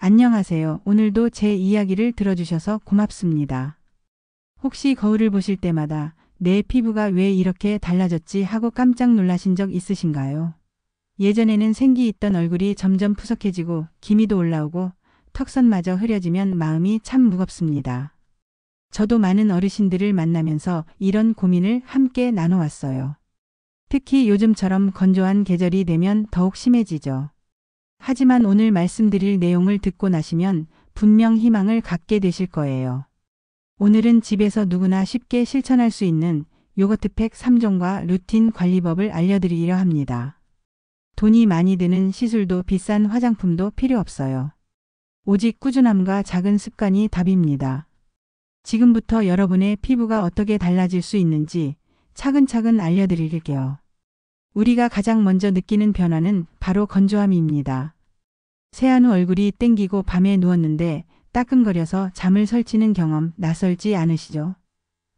안녕하세요. 오늘도 제 이야기를 들어주셔서 고맙습니다. 혹시 거울을 보실 때마다 내 피부가 왜 이렇게 달라졌지 하고 깜짝 놀라신 적 있으신가요? 예전에는 생기 있던 얼굴이 점점 푸석해지고 기미도 올라오고 턱선마저 흐려지면 마음이 참 무겁습니다. 저도 많은 어르신들을 만나면서 이런 고민을 함께 나눠왔어요. 특히 요즘처럼 건조한 계절이 되면 더욱 심해지죠. 하지만 오늘 말씀드릴 내용을 듣고 나시면 분명 희망을 갖게 되실 거예요. 오늘은 집에서 누구나 쉽게 실천할 수 있는 요거트팩 3종과 루틴 관리법을 알려드리려 합니다. 돈이 많이 드는 시술도 비싼 화장품도 필요 없어요. 오직 꾸준함과 작은 습관이 답입니다. 지금부터 여러분의 피부가 어떻게 달라질 수 있는지 차근차근 알려드릴게요. 우리가 가장 먼저 느끼는 변화는 바로 건조함입니다. 세안 후 얼굴이 땡기고 밤에 누웠는데 따끔거려서 잠을 설치는 경험 낯설지 않으시죠?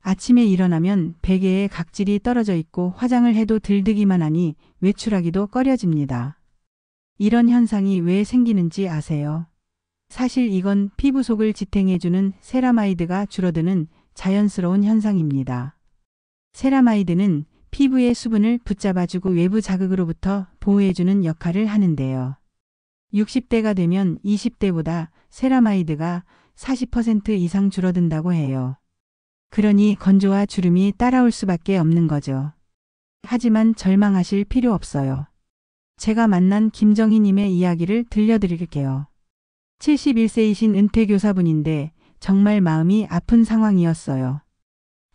아침에 일어나면 베개에 각질이 떨어져 있고 화장을 해도 들뜨기만 하니 외출하기도 꺼려집니다. 이런 현상이 왜 생기는지 아세요? 사실 이건 피부 속을 지탱해주는 세라마이드가 줄어드는 자연스러운 현상입니다. 세라마이드는 피부의 수분을 붙잡아주고 외부 자극으로부터 보호해주는 역할을 하는데요. 60대가 되면 20대보다 세라마이드가 40% 이상 줄어든다고 해요. 그러니 건조와 주름이 따라올 수밖에 없는 거죠. 하지만 절망하실 필요 없어요. 제가 만난 김정희님의 이야기를 들려드릴게요. 71세이신 은퇴교사분인데 정말 마음이 아픈 상황이었어요.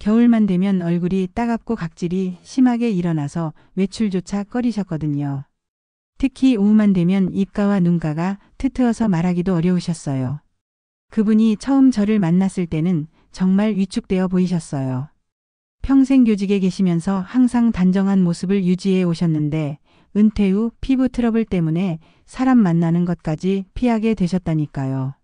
겨울만 되면 얼굴이 따갑고 각질이 심하게 일어나서 외출조차 꺼리셨거든요. 특히 오후만 되면 입가와 눈가가 트트어서 말하기도 어려우셨어요. 그분이 처음 저를 만났을 때는 정말 위축되어 보이셨어요. 평생 교직에 계시면서 항상 단정한 모습을 유지해 오셨는데 은퇴 후 피부 트러블 때문에 사람 만나는 것까지 피하게 되셨다니까요.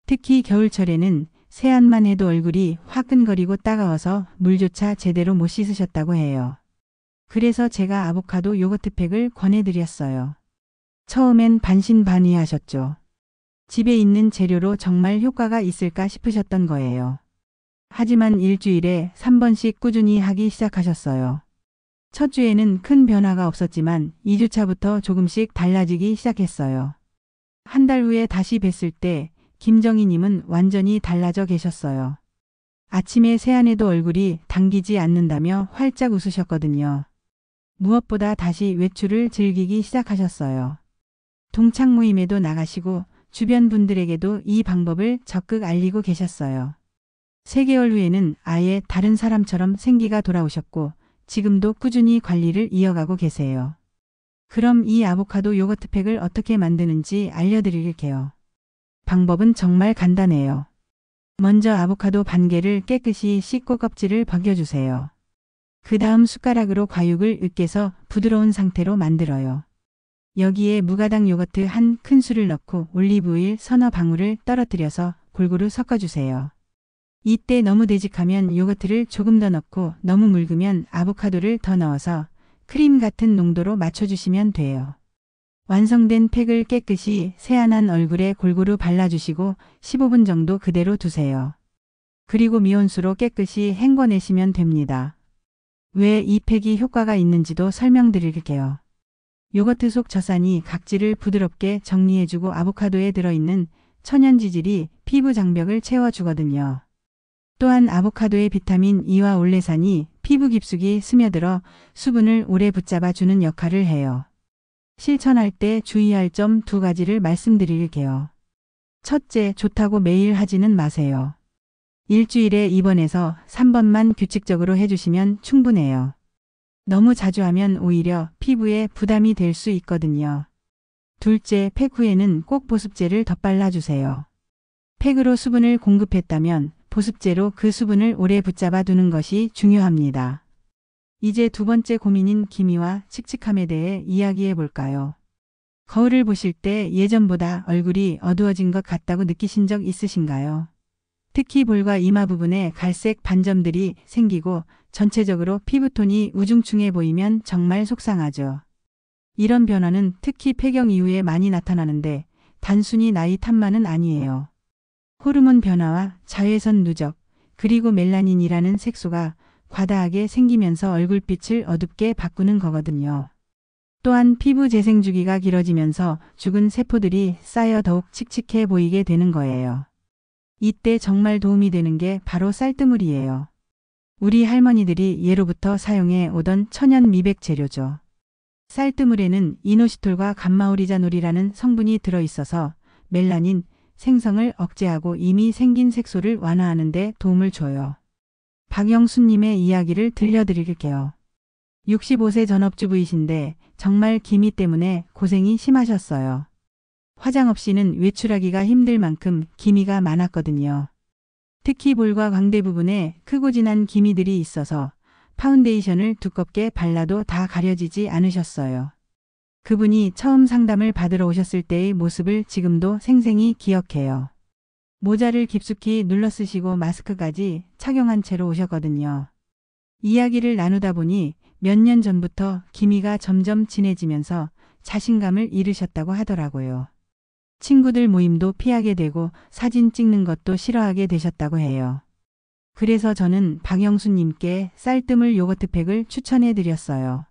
특히 겨울철에는 세안만 해도 얼굴이 화끈거리고 따가워서 물조차 제대로 못 씻으셨다고 해요. 그래서 제가 아보카도 요거트팩을 권해드렸어요. 처음엔 반신반의하셨죠. 집에 있는 재료로 정말 효과가 있을까 싶으셨던 거예요. 하지만 일주일에 3번씩 꾸준히 하기 시작하셨어요. 첫 주에는 큰 변화가 없었지만 2주차부터 조금씩 달라지기 시작했어요. 한 달 후에 다시 뵀을 때 김정희님은 완전히 달라져 계셨어요. 아침에 세안해도 얼굴이 당기지 않는다며 활짝 웃으셨거든요. 무엇보다 다시 외출을 즐기기 시작하셨어요. 동창 모임에도 나가시고 주변 분들에게도 이 방법을 적극 알리고 계셨어요. 3개월 후에는 아예 다른 사람처럼 생기가 돌아오셨고 지금도 꾸준히 관리를 이어가고 계세요. 그럼 이 아보카도 요거트팩을 어떻게 만드는지 알려드릴게요. 방법은 정말 간단해요. 먼저 아보카도 반 개를 깨끗이 씻고 껍질을 벗겨주세요. 그 다음 숟가락으로 과육을 으깨서 부드러운 상태로 만들어요. 여기에 무가당 요거트 한 큰술을 넣고 올리브오일 서너 방울을 떨어뜨려서 골고루 섞어주세요. 이때 너무 되직하면 요거트를 조금 더 넣고 너무 묽으면 아보카도를 더 넣어서 크림 같은 농도로 맞춰주시면 돼요. 완성된 팩을 깨끗이 세안한 얼굴에 골고루 발라주시고 15분 정도 그대로 두세요. 그리고 미온수로 깨끗이 헹궈내시면 됩니다. 왜 이 팩이 효과가 있는지도 설명드릴게요. 요거트 속 젖산이 각질을 부드럽게 정리해주고 아보카도에 들어있는 천연지질이 피부 장벽을 채워주거든요. 또한 아보카도의 비타민 E와 올레산이 피부 깊숙이 스며들어 수분을 오래 붙잡아주는 역할을 해요. 실천할 때 주의할 점 2가지를 말씀드릴게요. 첫째, 좋다고 매일 하지는 마세요. 일주일에 2번에서 3번만 규칙적으로 해주시면 충분해요. 너무 자주 하면 오히려 피부에 부담이 될 수 있거든요. 둘째, 팩 후에는 꼭 보습제를 덧발라주세요. 팩으로 수분을 공급했다면 보습제로 그 수분을 오래 붙잡아 두는 것이 중요합니다. 이제 2번째 고민인 기미와 칙칙함에 대해 이야기해 볼까요? 거울을 보실 때 예전보다 얼굴이 어두워진 것 같다고 느끼신 적 있으신가요? 특히 볼과 이마 부분에 갈색 반점들이 생기고 전체적으로 피부톤이 우중충해 보이면 정말 속상하죠. 이런 변화는 특히 폐경 이후에 많이 나타나는데 단순히 나이 탓만은 아니에요. 호르몬 변화와 자외선 누적, 그리고 멜라닌이라는 색소가 과다하게 생기면서 얼굴빛을 어둡게 바꾸는 거거든요. 또한 피부 재생 주기가 길어지면서 죽은 세포들이 쌓여 더욱 칙칙해 보이게 되는 거예요. 이때 정말 도움이 되는 게 바로 쌀뜨물이에요. 우리 할머니들이 예로부터 사용해 오던 천연 미백 재료죠. 쌀뜨물에는 이노시톨과 감마오리자놀이라는 성분이 들어있어서 멜라닌 생성을 억제하고 이미 생긴 색소를 완화하는 데 도움을 줘요. 박영수님의 이야기를 들려드릴게요. 65세 전업주부이신데 정말 기미 때문에 고생이 심하셨어요. 화장 없이는 외출하기가 힘들 만큼 기미가 많았거든요. 특히 볼과 광대 부분에 크고 진한 기미들이 있어서 파운데이션을 두껍게 발라도 다 가려지지 않으셨어요. 그분이 처음 상담을 받으러 오셨을 때의 모습을 지금도 생생히 기억해요. 모자를 깊숙이 눌러 쓰시고 마스크까지 착용한 채로 오셨거든요. 이야기를 나누다 보니 몇 년 전부터 기미가 점점 진해지면서 자신감을 잃으셨다고 하더라고요. 친구들 모임도 피하게 되고 사진 찍는 것도 싫어하게 되셨다고 해요. 그래서 저는 박영수님께 쌀뜨물 요거트팩을 추천해 드렸어요.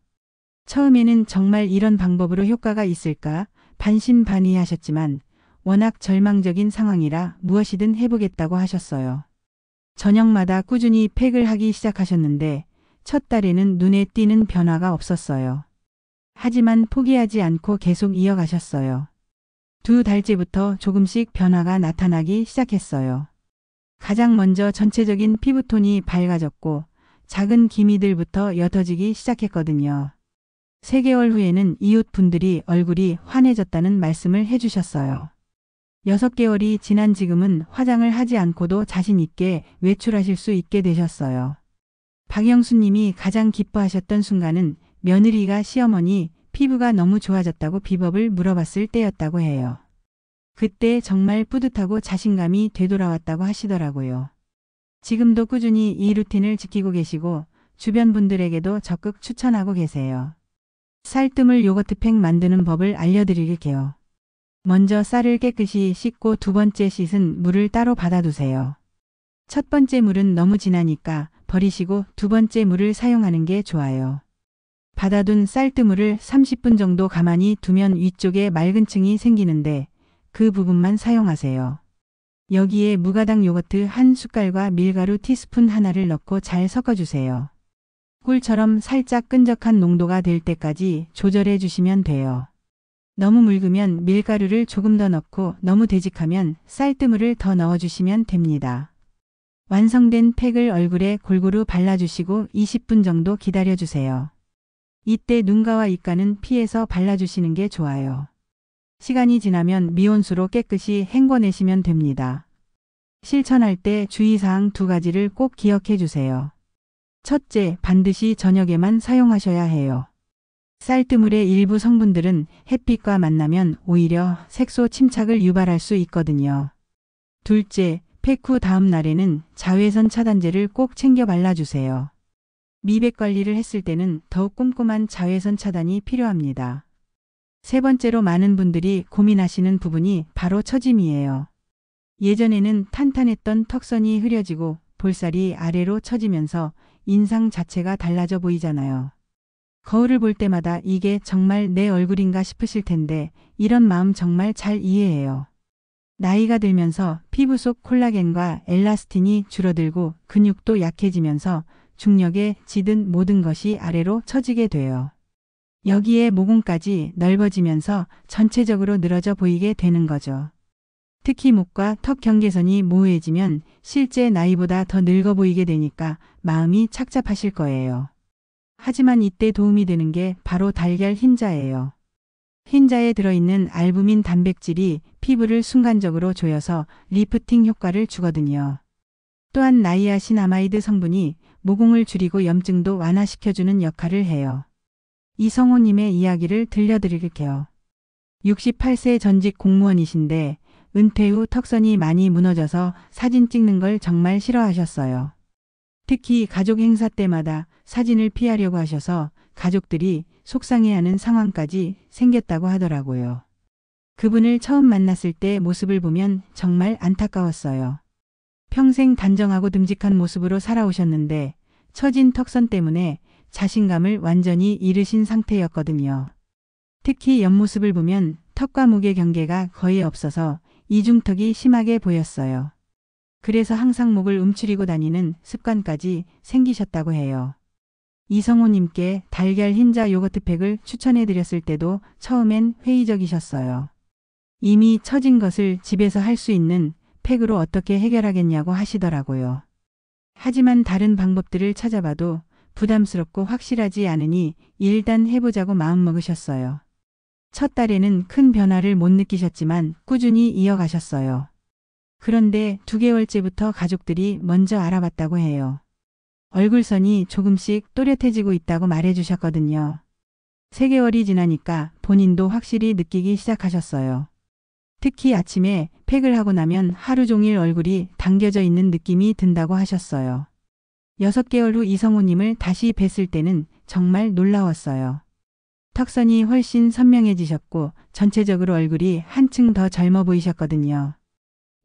처음에는 정말 이런 방법으로 효과가 있을까 반신반의하셨지만 워낙 절망적인 상황이라 무엇이든 해보겠다고 하셨어요. 저녁마다 꾸준히 팩을 하기 시작하셨는데 첫 달에는 눈에 띄는 변화가 없었어요. 하지만 포기하지 않고 계속 이어가셨어요. 2달째부터 조금씩 변화가 나타나기 시작했어요. 가장 먼저 전체적인 피부톤이 밝아졌고 작은 기미들부터 옅어지기 시작했거든요. 3개월 후에는 이웃분들이 얼굴이 환해졌다는 말씀을 해주셨어요. 6개월이 지난 지금은 화장을 하지 않고도 자신 있게 외출하실 수 있게 되셨어요. 박영수님이 가장 기뻐하셨던 순간은 며느리가 시어머니 피부가 너무 좋아졌다고 비법을 물어봤을 때였다고 해요. 그때 정말 뿌듯하고 자신감이 되돌아왔다고 하시더라고요. 지금도 꾸준히 이 루틴을 지키고 계시고 주변 분들에게도 적극 추천하고 계세요. 쌀뜨물 요거트팩 만드는 법을 알려드릴게요. 먼저 쌀을 깨끗이 씻고 2번째 씻은 물을 따로 받아두세요. 첫 번째 물은 너무 진하니까 버리시고 2번째 물을 사용하는 게 좋아요. 받아둔 쌀뜨물을 30분 정도 가만히 두면 위쪽에 맑은 층이 생기는데 그 부분만 사용하세요. 여기에 무가당 요거트 1숟갈과 밀가루 티스푼 하나를 넣고 잘 섞어주세요. 꿀처럼 살짝 끈적한 농도가 될 때까지 조절해 주시면 돼요. 너무 묽으면 밀가루를 조금 더 넣고 너무 되직하면 쌀뜨물을 더 넣어주시면 됩니다. 완성된 팩을 얼굴에 골고루 발라주시고 20분 정도 기다려주세요. 이때 눈가와 입가는 피해서 발라주시는 게 좋아요. 시간이 지나면 미온수로 깨끗이 헹궈내시면 됩니다. 실천할 때 주의사항 2가지를 꼭 기억해 주세요. 첫째, 반드시 저녁에만 사용하셔야 해요. 쌀뜨물의 일부 성분들은 햇빛과 만나면 오히려 색소 침착을 유발할 수 있거든요. 둘째, 팩 후 다음 날에는 자외선 차단제를 꼭 챙겨 발라주세요. 미백 관리를 했을 때는 더욱 꼼꼼한 자외선 차단이 필요합니다. 세 번째로 많은 분들이 고민하시는 부분이 바로 처짐이에요. 예전에는 탄탄했던 턱선이 흐려지고 볼살이 아래로 처지면서 인상 자체가 달라져 보이잖아요. 거울을 볼 때마다 이게 정말 내 얼굴인가 싶으실 텐데 이런 마음 정말 잘 이해해요. 나이가 들면서 피부 속 콜라겐과 엘라스틴이 줄어들고 근육도 약해지면서 중력에 지든 모든 것이 아래로 처지게 돼요. 여기에 모공까지 넓어지면서 전체적으로 늘어져 보이게 되는 거죠. 특히 목과 턱 경계선이 모호해지면 실제 나이보다 더 늙어 보이게 되니까 마음이 착잡하실 거예요. 하지만 이때 도움이 되는 게 바로 달걀 흰자예요. 흰자에 들어있는 알부민 단백질이 피부를 순간적으로 조여서 리프팅 효과를 주거든요. 또한 나이아신아마이드 성분이 모공을 줄이고 염증도 완화시켜주는 역할을 해요. 이성호님의 이야기를 들려드릴게요. 68세 전직 공무원이신데 은퇴 후 턱선이 많이 무너져서 사진 찍는 걸 정말 싫어하셨어요. 특히 가족 행사 때마다 사진을 피하려고 하셔서 가족들이 속상해하는 상황까지 생겼다고 하더라고요. 그분을 처음 만났을 때 모습을 보면 정말 안타까웠어요. 평생 단정하고 듬직한 모습으로 살아오셨는데 처진 턱선 때문에 자신감을 완전히 잃으신 상태였거든요. 특히 옆모습을 보면 턱과 목의 경계가 거의 없어서 이중턱이 심하게 보였어요. 그래서 항상 목을 움츠리고 다니는 습관까지 생기셨다고 해요. 이성호님께 달걀 흰자 요거트팩을 추천해 드렸을 때도 처음엔 회의적이셨어요. 이미 처진 것을 집에서 할 수 있는 팩으로 어떻게 해결하겠냐고 하시더라고요. 하지만 다른 방법들을 찾아봐도 부담스럽고 확실하지 않으니 일단 해보자고 마음먹으셨어요. 첫 달에는 큰 변화를 못 느끼셨지만 꾸준히 이어가셨어요. 그런데 2개월째부터 가족들이 먼저 알아봤다고 해요. 얼굴선이 조금씩 또렷해지고 있다고 말해주셨거든요. 3개월이 지나니까 본인도 확실히 느끼기 시작하셨어요. 특히 아침에 팩을 하고 나면 하루 종일 얼굴이 당겨져 있는 느낌이 든다고 하셨어요. 6개월 후 이성호님을 다시 뵀을 때는 정말 놀라웠어요. 턱선이 훨씬 선명해지셨고 전체적으로 얼굴이 한층 더 젊어 보이셨거든요.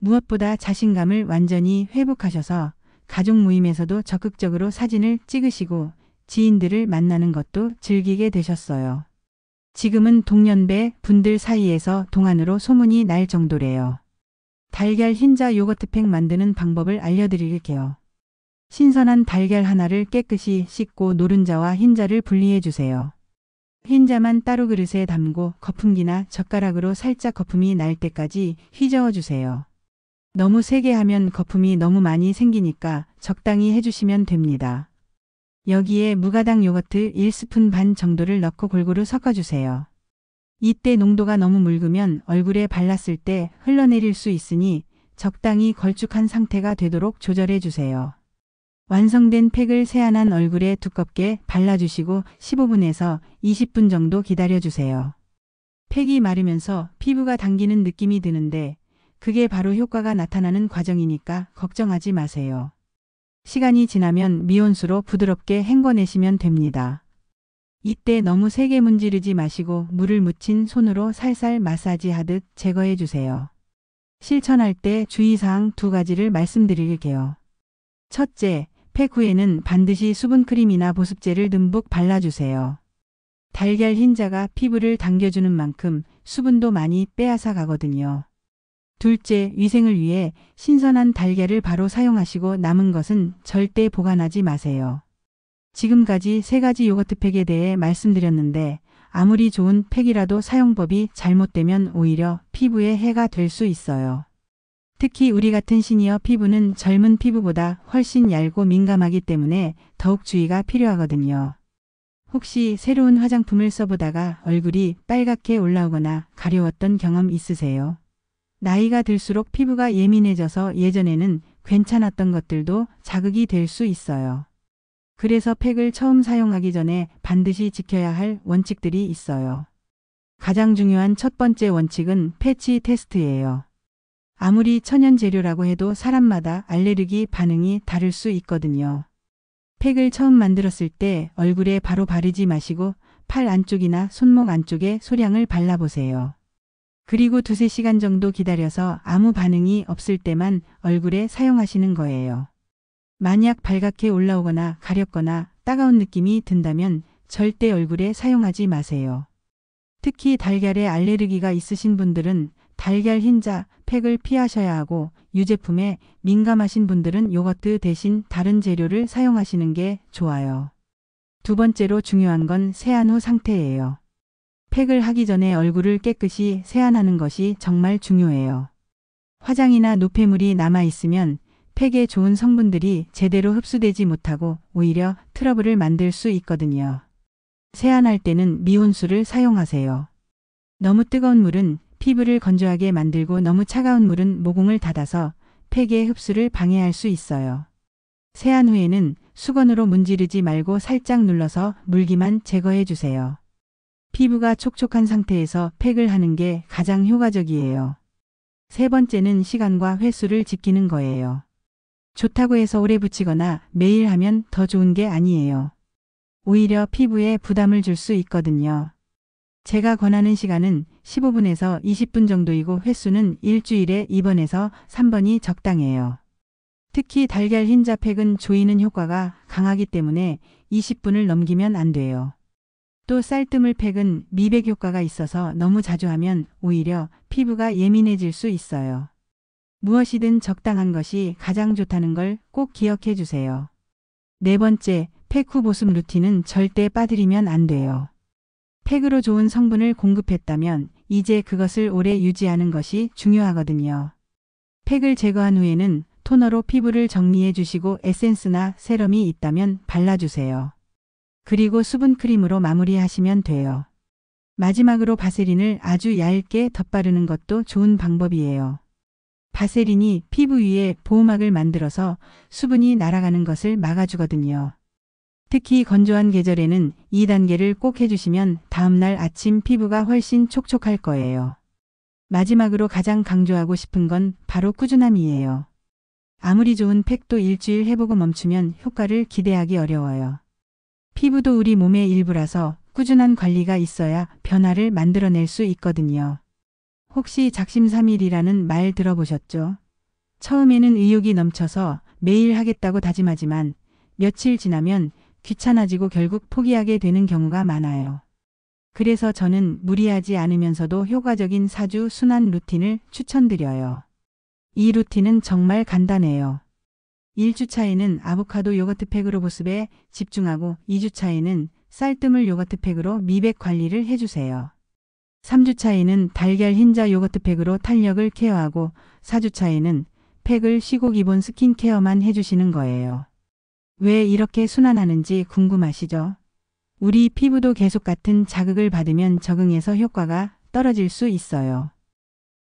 무엇보다 자신감을 완전히 회복하셔서 가족 모임에서도 적극적으로 사진을 찍으시고 지인들을 만나는 것도 즐기게 되셨어요. 지금은 동년배 분들 사이에서 동안으로 소문이 날 정도래요. 달걀 흰자 요거트팩 만드는 방법을 알려드릴게요. 신선한 달걀 하나를 깨끗이 씻고 노른자와 흰자를 분리해 주세요. 흰자만 따로 그릇에 담고 거품기나 젓가락으로 살짝 거품이 날 때까지 휘저어 주세요. 너무 세게 하면 거품이 너무 많이 생기니까 적당히 해주시면 됩니다. 여기에 무가당 요거트 1스푼 반 정도를 넣고 골고루 섞어주세요. 이때 농도가 너무 묽으면 얼굴에 발랐을 때 흘러내릴 수 있으니 적당히 걸쭉한 상태가 되도록 조절해 주세요. 완성된 팩을 세안한 얼굴에 두껍게 발라주시고 15분에서 20분 정도 기다려주세요. 팩이 마르면서 피부가 당기는 느낌이 드는데 그게 바로 효과가 나타나는 과정이니까 걱정하지 마세요. 시간이 지나면 미온수로 부드럽게 헹궈내시면 됩니다. 이때 너무 세게 문지르지 마시고 물을 묻힌 손으로 살살 마사지하듯 제거해 주세요. 실천할 때 주의사항 2가지를 말씀드릴게요. 첫째, 팩 후에는 반드시 수분크림이나 보습제를 듬뿍 발라주세요. 달걀 흰자가 피부를 당겨주는 만큼 수분도 많이 빼앗아 가거든요. 둘째, 위생을 위해 신선한 달걀을 바로 사용하시고 남은 것은 절대 보관하지 마세요. 지금까지 3가지 요거트팩에 대해 말씀드렸는데 아무리 좋은 팩이라도 사용법이 잘못되면 오히려 피부에 해가 될 수 있어요. 특히 우리 같은 시니어 피부는 젊은 피부보다 훨씬 얇고 민감하기 때문에 더욱 주의가 필요하거든요. 혹시 새로운 화장품을 써보다가 얼굴이 빨갛게 올라오거나 가려웠던 경험 있으세요? 나이가 들수록 피부가 예민해져서 예전에는 괜찮았던 것들도 자극이 될 수 있어요. 그래서 팩을 처음 사용하기 전에 반드시 지켜야 할 원칙들이 있어요. 가장 중요한 첫 번째 원칙은 패치 테스트예요. 아무리 천연 재료라고 해도 사람마다 알레르기 반응이 다를 수 있거든요. 팩을 처음 만들었을 때 얼굴에 바로 바르지 마시고 팔 안쪽이나 손목 안쪽에 소량을 발라보세요. 그리고 2~3시간 정도 기다려서 아무 반응이 없을 때만 얼굴에 사용하시는 거예요. 만약 발갛게 올라오거나 가렵거나 따가운 느낌이 든다면 절대 얼굴에 사용하지 마세요. 특히 달걀에 알레르기가 있으신 분들은 달걀 흰자 팩을 피하셔야 하고 유제품에 민감하신 분들은 요거트 대신 다른 재료를 사용하시는 게 좋아요. 2번째로 중요한 건 세안 후 상태예요. 팩을 하기 전에 얼굴을 깨끗이 세안하는 것이 정말 중요해요. 화장이나 노폐물이 남아있으면 팩에 좋은 성분들이 제대로 흡수되지 못하고 오히려 트러블을 만들 수 있거든요. 세안할 때는 미온수를 사용하세요. 너무 뜨거운 물은 피부를 건조하게 만들고 너무 차가운 물은 모공을 닫아서 팩의 흡수를 방해할 수 있어요. 세안 후에는 수건으로 문지르지 말고 살짝 눌러서 물기만 제거해 주세요. 피부가 촉촉한 상태에서 팩을 하는 게 가장 효과적이에요. 3번째는 시간과 횟수를 지키는 거예요. 좋다고 해서 오래 붙이거나 매일 하면 더 좋은 게 아니에요. 오히려 피부에 부담을 줄 수 있거든요. 제가 권하는 시간은 15분에서 20분 정도이고 횟수는 일주일에 2번에서 3번이 적당해요. 특히 달걀 흰자 팩은 조이는 효과가 강하기 때문에 20분을 넘기면 안 돼요. 또 쌀뜨물 팩은 미백 효과가 있어서 너무 자주 하면 오히려 피부가 예민해질 수 있어요. 무엇이든 적당한 것이 가장 좋다는 걸 꼭 기억해 주세요. 네 번째, 팩 후 보습 루틴은 절대 빠뜨리면 안 돼요. 팩으로 좋은 성분을 공급했다면 이제 그것을 오래 유지하는 것이 중요하거든요. 팩을 제거한 후에는 토너로 피부를 정리해 주시고 에센스나 세럼이 있다면 발라주세요. 그리고 수분 크림으로 마무리하시면 돼요. 마지막으로 바세린을 아주 얇게 덧바르는 것도 좋은 방법이에요. 바세린이 피부 위에 보호막을 만들어서 수분이 날아가는 것을 막아주거든요. 특히 건조한 계절에는 2단계를 꼭 해주시면 다음날 아침 피부가 훨씬 촉촉할 거예요. 마지막으로 가장 강조하고 싶은 건 바로 꾸준함이에요. 아무리 좋은 팩도 일주일 해보고 멈추면 효과를 기대하기 어려워요. 피부도 우리 몸의 일부라서 꾸준한 관리가 있어야 변화를 만들어낼 수 있거든요. 혹시 작심삼일이라는 말 들어보셨죠? 처음에는 의욕이 넘쳐서 매일 하겠다고 다짐하지만 며칠 지나면 귀찮아지고 결국 포기하게 되는 경우가 많아요. 그래서 저는 무리하지 않으면서도 효과적인 4주 순환 루틴을 추천드려요. 이 루틴은 정말 간단해요. 1주차에는 아보카도 요거트 팩으로 보습에 집중하고 2주차에는 쌀뜨물 요거트 팩으로 미백 관리를 해주세요. 3주차에는 달걀 흰자 요거트 팩으로 탄력을 케어하고 4주차에는 팩을 쉬고 기본 스킨케어만 해주시는 거예요. 왜 이렇게 순환하는지 궁금하시죠? 우리 피부도 계속 같은 자극을 받으면 적응해서 효과가 떨어질 수 있어요.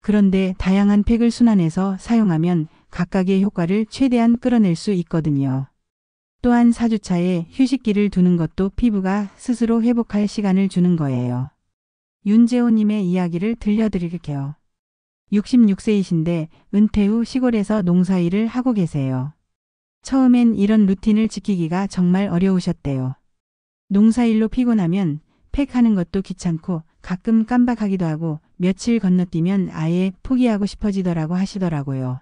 그런데 다양한 팩을 순환해서 사용하면 각각의 효과를 최대한 끌어낼 수 있거든요. 또한 4주차에 휴식기를 두는 것도 피부가 스스로 회복할 시간을 주는 거예요. 윤재호님의 이야기를 들려드릴게요. 66세이신데 은퇴 후 시골에서 농사일을 하고 계세요. 처음엔 이런 루틴을 지키기가 정말 어려우셨대요. 농사일로 피곤하면 팩하는 것도 귀찮고 가끔 깜박하기도 하고 며칠 건너뛰면 아예 포기하고 싶어지더라고 하시더라고요.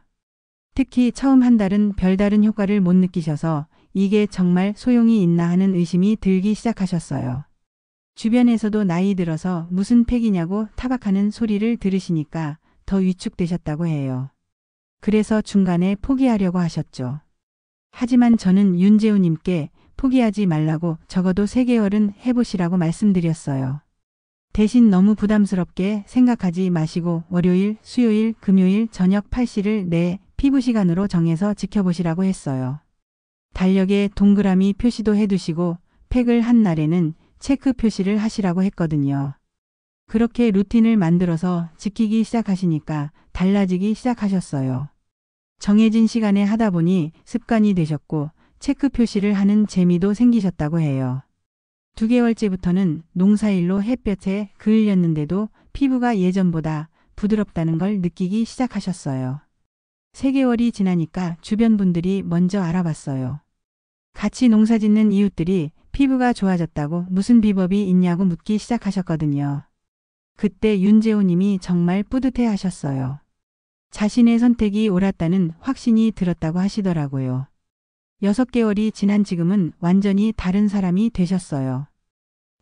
특히 처음 한 달은 별다른 효과를 못 느끼셔서 이게 정말 소용이 있나 하는 의심이 들기 시작하셨어요. 주변에서도 나이 들어서 무슨 팩이냐고 타박하는 소리를 들으시니까 더 위축되셨다고 해요. 그래서 중간에 포기하려고 하셨죠. 하지만 저는 윤재우님께 포기하지 말라고 적어도 3개월은 해보시라고 말씀드렸어요. 대신 너무 부담스럽게 생각하지 마시고 월요일, 수요일, 금요일 저녁 8시를 내 피부 시간으로 정해서 지켜보시라고 했어요. 달력에 동그라미 표시도 해두시고 팩을 한 날에는 체크 표시를 하시라고 했거든요. 그렇게 루틴을 만들어서 지키기 시작하시니까 달라지기 시작하셨어요. 정해진 시간에 하다 보니 습관이 되셨고 체크 표시를 하는 재미도 생기셨다고 해요. 2개월째부터는 농사일로 햇볕에 그을렸는데도 피부가 예전보다 부드럽다는 걸 느끼기 시작하셨어요. 3개월이 지나니까 주변 분들이 먼저 알아봤어요. 같이 농사 짓는 이웃들이 피부가 좋아졌다고 무슨 비법이 있냐고 묻기 시작하셨거든요. 그때 윤재호님이 정말 뿌듯해 하셨어요. 자신의 선택이 옳았다는 확신이 들었다고 하시더라고요. 6개월이 지난 지금은 완전히 다른 사람이 되셨어요.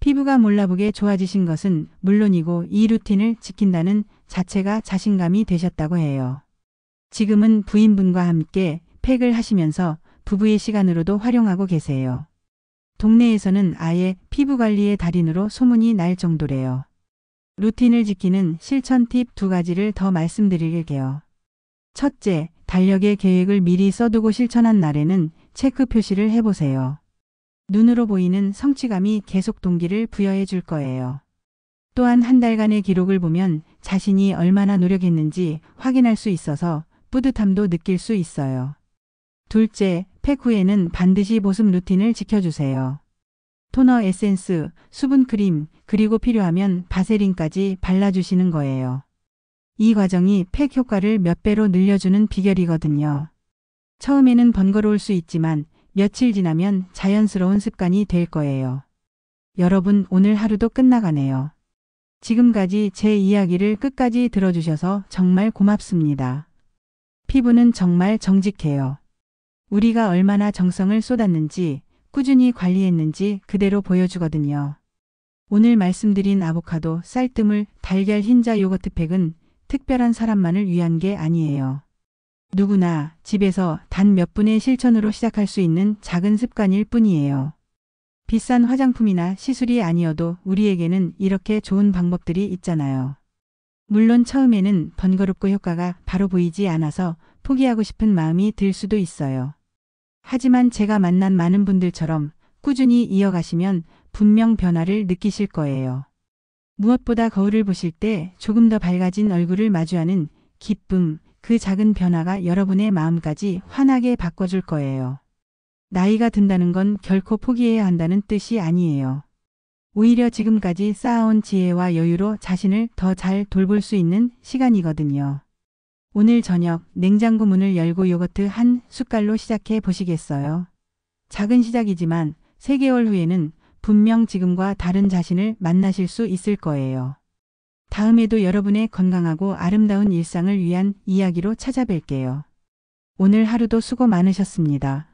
피부가 몰라보게 좋아지신 것은 물론이고 이 루틴을 지킨다는 자체가 자신감이 되셨다고 해요. 지금은 부인분과 함께 팩을 하시면서 부부의 시간으로도 활용하고 계세요. 동네에서는 아예 피부관리의 달인으로 소문이 날 정도래요. 루틴을 지키는 실천 팁 2가지를 더 말씀드릴게요. 첫째, 달력에 계획을 미리 써두고 실천한 날에는 체크 표시를 해보세요. 눈으로 보이는 성취감이 계속 동기를 부여해 줄 거예요. 또한 한 달간의 기록을 보면 자신이 얼마나 노력했는지 확인할 수 있어서 뿌듯함도 느낄 수 있어요. 둘째, 팩 후에는 반드시 보습 루틴을 지켜주세요. 토너, 에센스, 수분 크림, 그리고 필요하면 바세린까지 발라주시는 거예요. 이 과정이 팩 효과를 몇 배로 늘려주는 비결이거든요. 처음에는 번거로울 수 있지만 며칠 지나면 자연스러운 습관이 될 거예요. 여러분, 오늘 하루도 끝나가네요. 지금까지 제 이야기를 끝까지 들어주셔서 정말 고맙습니다. 피부는 정말 정직해요. 우리가 얼마나 정성을 쏟았는지, 꾸준히 관리했는지 그대로 보여주거든요. 오늘 말씀드린 아보카도, 쌀뜨물, 달걀 흰자 요거트 팩은 특별한 사람만을 위한 게 아니에요. 누구나 집에서 단 몇 분의 실천으로 시작할 수 있는 작은 습관일 뿐이에요. 비싼 화장품이나 시술이 아니어도 우리에게는 이렇게 좋은 방법들이 있잖아요. 물론 처음에는 번거롭고 효과가 바로 보이지 않아서 포기하고 싶은 마음이 들 수도 있어요. 하지만 제가 만난 많은 분들처럼 꾸준히 이어가시면 분명 변화를 느끼실 거예요. 무엇보다 거울을 보실 때 조금 더 밝아진 얼굴을 마주하는 기쁨, 그 작은 변화가 여러분의 마음까지 환하게 바꿔줄 거예요. 나이가 든다는 건 결코 포기해야 한다는 뜻이 아니에요. 오히려 지금까지 쌓아온 지혜와 여유로 자신을 더 잘 돌볼 수 있는 시간이거든요. 오늘 저녁 냉장고 문을 열고 요거트 한 숟갈로 시작해 보시겠어요? 작은 시작이지만 3개월 후에는 분명 지금과 다른 자신을 만나실 수 있을 거예요. 다음에도 여러분의 건강하고 아름다운 일상을 위한 이야기로 찾아뵐게요. 오늘 하루도 수고 많으셨습니다.